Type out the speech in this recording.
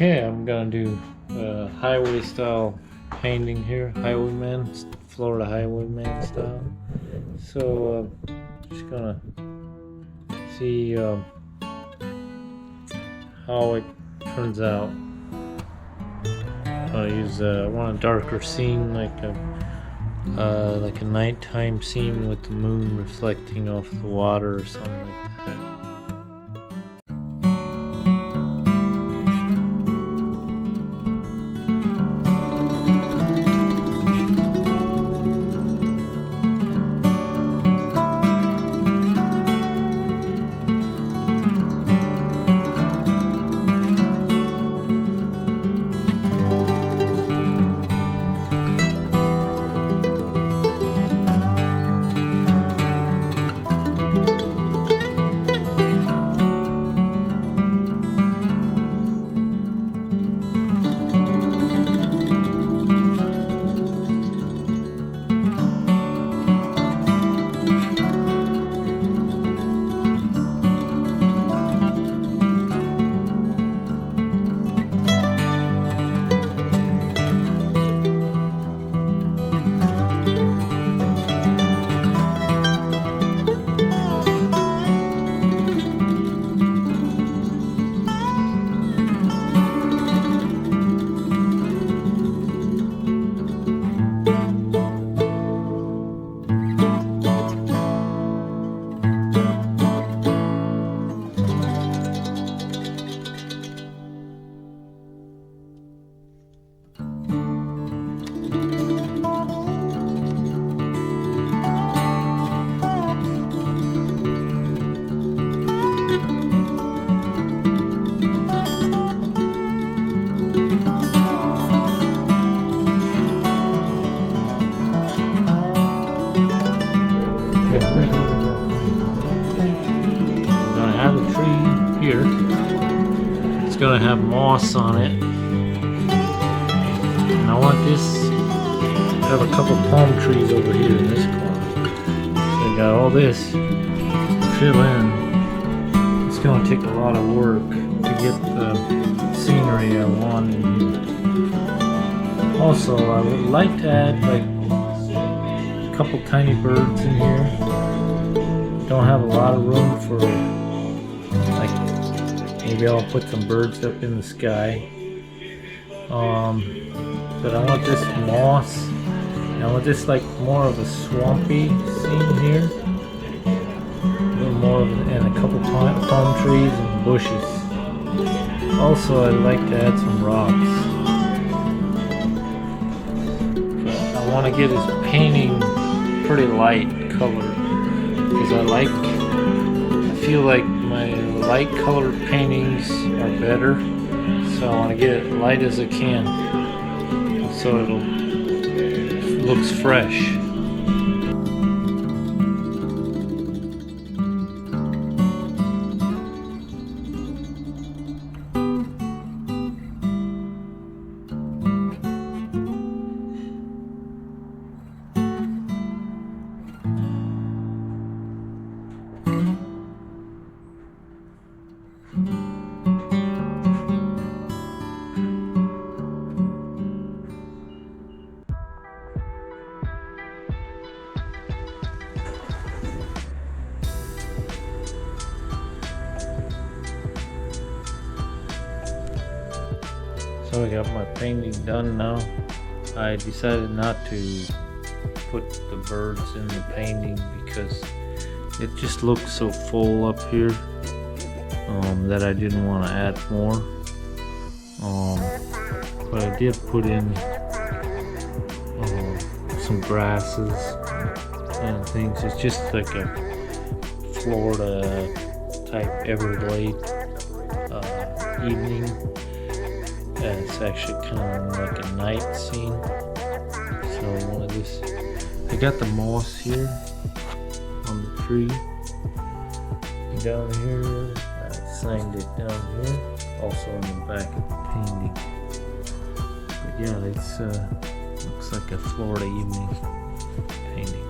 Okay, I'm gonna do highway style painting here, highwayman, Florida highwayman style. So just gonna see how it turns out. I want a darker scene, like a nighttime scene with the moon reflecting off the water or something like that. I'm gonna have a tree here. It's gonna have moss on it, and I want this to have a couple palm trees over here in this corner. So I got all this to fill in. It's gonna take a lot of work to get the scenery I want in here. Also, I would like to add like a couple tiny birds in here. Don't have a lot of room for, like, maybe I'll put some birds up in the sky. But I want this moss, and I want this like more of a swampy scene here. A little more of, and a couple palm trees and bushes. Also, I'd like to add some rocks. But I want to get his painting pretty light colored, because I feel like my light colored paintings are better, so I want to get it light as I can so it looks fresh. So I got my painting done now. I decided not to put the birds in the painting because it just looks so full up here that I didn't want to add more. But I did put in some grasses and things. It's just like a Florida type Everglade evening. It's actually kind of like a night scene. So one of this, I got the moss here on the tree. Down here, I signed it down here, also on the back of the painting. But yeah, it's looks like a Florida evening painting.